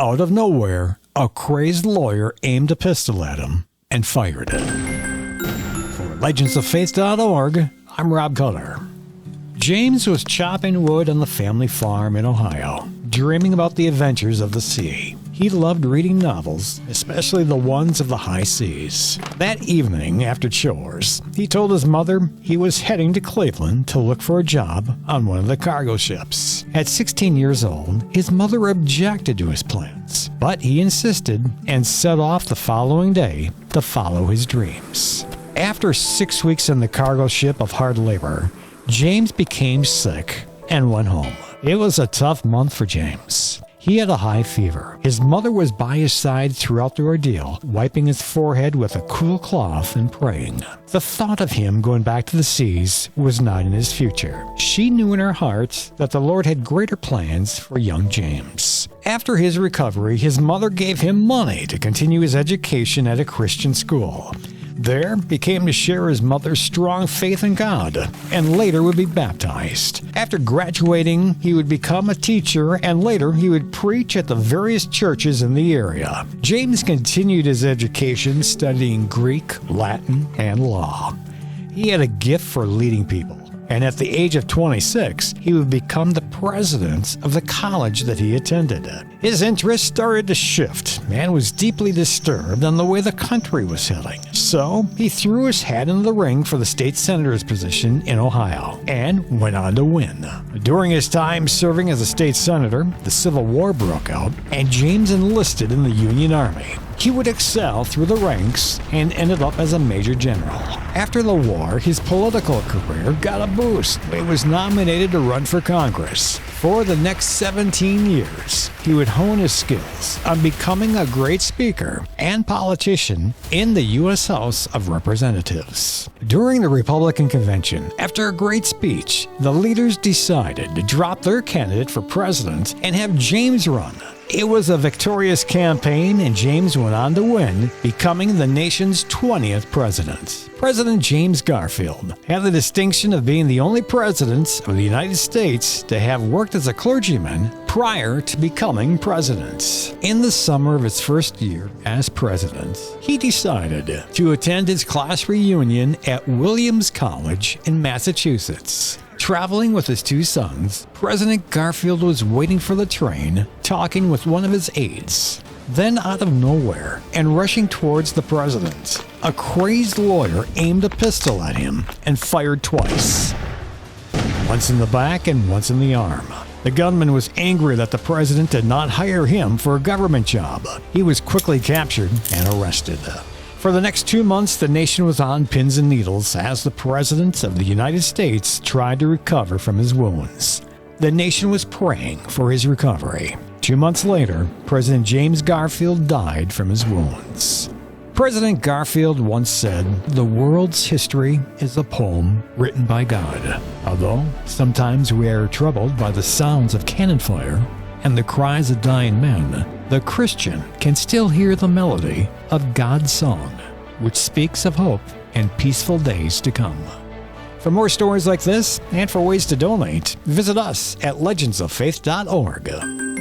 out of nowhere, a crazed lawyer aimed a pistol at him and fired it. For legendsoffaith.org, I'm Rob Cutter. James was chopping wood on the family farm in Ohio, dreaming about the adventures of the sea. He loved reading novels, especially the ones of the high seas. That evening, after chores, he told his mother he was heading to Cleveland to look for a job on one of the cargo ships. At 16 years old, his mother objected to his plans, but he insisted and set off the following day to follow his dreams. After 6 weeks on the cargo ship of hard labor, James became sick and went home. It was a tough month for James. He had a high fever. His mother was by his side throughout the ordeal, wiping his forehead with a cool cloth and praying. The thought of him going back to the seas was not in his future. She knew in her heart that the Lord had greater plans for young James. After his recovery, his mother gave him money to continue his education at a Christian school. There, he came to share his mother's strong faith in God, and later would be baptized. After graduating, he would become a teacher, and later he would preach at the various churches in the area. James continued his education studying Greek, Latin, and law. He had a gift for leading people, and at the age of 26, he would become the president of the college that he attended. His interest started to shift and was deeply disturbed on the way the country was heading. So he threw his hat in the ring for the state senator's position in Ohio and went on to win. During his time serving as a state senator, the Civil War broke out and James enlisted in the Union Army. He would excel through the ranks and ended up as a major general. After the war, his political career got a boost. He was nominated to run for Congress. For the next 17 years, he would hone his skills on becoming a great speaker and politician in the U.S. House of Representatives. During the Republican convention, after a great speech, the leaders decided to drop their candidate for president and have James run. It was a victorious campaign, and James went on to win, becoming the nation's 20th president. President James Garfield had the distinction of being the only president of the United States to have worked as a clergyman prior to becoming president. In the summer of his first year as president, he decided to attend his class reunion at Williams College in Massachusetts. Traveling with his two sons, President Garfield was waiting for the train, talking with one of his aides. Then, out of nowhere, and rushing towards the president, a crazed lawyer aimed a pistol at him and fired twice. Once in the back and once in the arm. The gunman was angry that the president did not hire him for a government job. He was quickly captured and arrested. For the next 2 months, the nation was on pins and needles as the President of the United States tried to recover from his wounds. The nation was praying for his recovery. 2 months later, President James Garfield died from his wounds. President Garfield once said, "The world's history is a poem written by God. Although sometimes we are troubled by the sounds of cannon fire and the cries of dying men, the Christian can still hear the melody of God's song, which speaks of hope and peaceful days to come." For more stories like this and for ways to donate, visit us at legendsoffaith.org.